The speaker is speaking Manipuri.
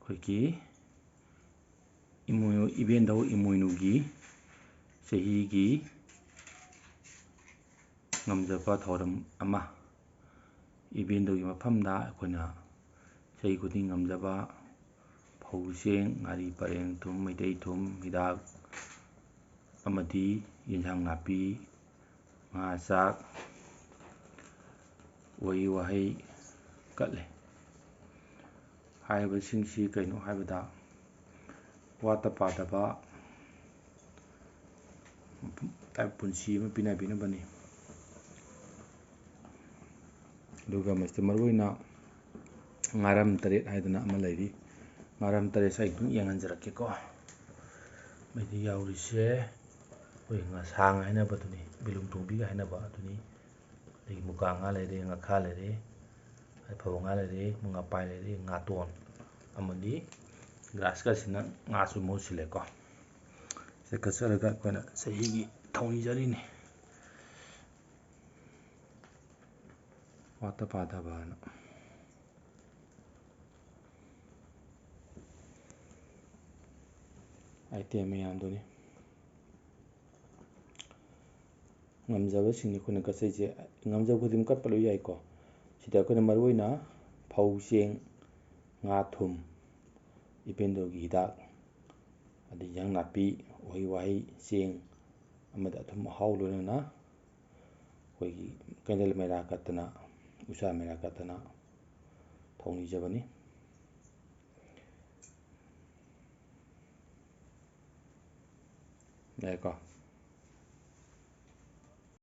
ꯑꯩꯈꯣꯏꯒꯤ ꯏꯕꯦꯟꯗꯧ ꯏꯃꯣꯏꯅꯨꯒꯤ ꯆꯍꯤꯒꯤ ꯉꯝꯖꯕ ꯊꯧꯔꯝ ꯑꯃ ꯏꯕꯦꯟꯗꯧꯒꯤ ꯃꯐꯝꯗ ꯑꯩꯈꯣꯏꯅ ꯆꯍꯤ ꯈꯨꯗꯤꯡ ꯉꯝꯖꯕ ꯐꯧ ꯆꯦꯡ ꯉꯥꯔꯤ ꯄꯔꯦꯡ ꯊꯨꯝ ꯃꯩꯇꯩ ꯊꯨꯝ ꯍꯤꯗꯥꯛ ꯑꯃꯗꯤ ꯌꯦꯟꯁꯥꯡ ꯅꯥꯄꯤ ꯉꯥ ꯆꯥꯛ ꯎꯍꯩ ꯋꯥꯍꯩ ꯀꯠꯂꯤ꯫ ꯍꯥꯏꯔꯤꯕꯁꯤꯡꯁꯤ ꯀꯩꯅꯣ ꯍꯥꯏꯕꯗ ꯋꯥꯠꯇ ꯄꯥꯗꯕ ꯄꯨꯟꯁꯤ ꯑꯃ ꯄꯤꯅꯕꯤꯅꯕꯅꯤ꯫ ꯑꯗꯨꯒ ꯃꯁꯤꯗ ꯃꯔꯨꯑꯣꯏꯅ ꯉꯥꯔꯝ ꯇꯔꯦꯠ ꯍꯥꯏꯗꯅ ꯑꯃ ꯂꯩꯔꯤ꯫ ꯉꯥꯔꯝ ꯇꯔꯦꯠꯁꯦ ꯑꯩ ꯑꯗꯨꯝ ꯌꯦꯡꯍꯟꯖꯔꯛꯀꯦꯀꯣ꯫ ꯃꯩꯗꯤ ꯌꯥꯎꯔꯤꯁꯦ ꯑꯩꯈꯣꯏ ꯉꯁꯥꯡ ꯍꯥꯏꯅꯕꯗꯨꯅꯤ, ꯕꯦꯂꯨꯡꯇꯣꯡꯕꯤꯒ ꯍꯥꯏꯅꯕ ꯑꯗꯨꯅꯤ꯫ ꯑꯗꯒꯤ ꯃꯨꯀꯥ ꯉꯥ ꯂꯩꯔꯦ, ꯉꯥꯈꯥ ꯂꯩꯔꯦ, ꯐꯕꯧ ꯉꯥ ꯂꯩꯔꯦ, ꯉꯥꯄꯥꯏ ꯂꯩꯔꯦ, ꯉꯥꯇꯣꯟ ꯑꯃꯗꯤ ꯒ꯭ꯔꯥꯁ ꯀꯠꯁꯤꯅ ꯉꯥꯁꯨ ꯃꯍꯨꯠ ꯁꯤꯜꯂꯦꯀꯣ꯫ ꯁꯤ ꯀꯠꯆꯔꯒ ꯑꯩꯈꯣꯏꯅ ꯆꯍꯤꯒꯤ ꯊꯧꯅꯤꯖꯔꯤꯅꯤ ꯋꯥꯠꯇ ꯄꯥꯗꯕꯅ꯫ ꯑꯥꯏꯇꯦꯝ ꯃꯌꯥꯝꯗꯨꯅꯤ ꯉꯝꯖꯕꯁꯤꯡꯅꯤ ꯑꯩꯈꯣꯏꯅ ꯀꯠꯆꯔꯤꯁꯦ꯫ ꯉꯝꯖꯕ ꯈꯨꯗꯤꯡꯃꯛ ꯀꯠꯄ ꯂꯣꯏ ꯌꯥꯏꯀꯣ꯫ ꯁꯤꯗ ꯑꯩꯈꯣꯏꯅ ꯃꯔꯨꯑꯣꯏꯅ ꯐꯧ ꯆꯦꯡ ꯉꯥ ꯊꯨꯝ ꯏꯕꯦꯟꯗꯧꯒꯤ ꯍꯤꯗꯥꯛ ꯑꯗꯩ ꯏꯟꯖꯥꯡ ꯅꯥꯄꯤ ꯎꯍꯩ ꯋꯥꯍꯩ ꯆꯦꯡ ꯑꯃꯗꯤ ꯑꯊꯨꯝ ꯑꯍꯥꯎ ꯂꯣꯏꯅꯅ ꯑꯩꯈꯣꯏꯒꯤ ꯀꯦꯟꯗꯜ ꯃꯩꯔꯥ ꯀꯠꯇꯅ ꯎꯖꯥ ꯃꯩꯔꯥ ꯀꯠꯇꯅ ꯊꯧꯅꯤꯖꯕꯅꯤ꯫ ꯌꯥꯏꯀꯣ꯫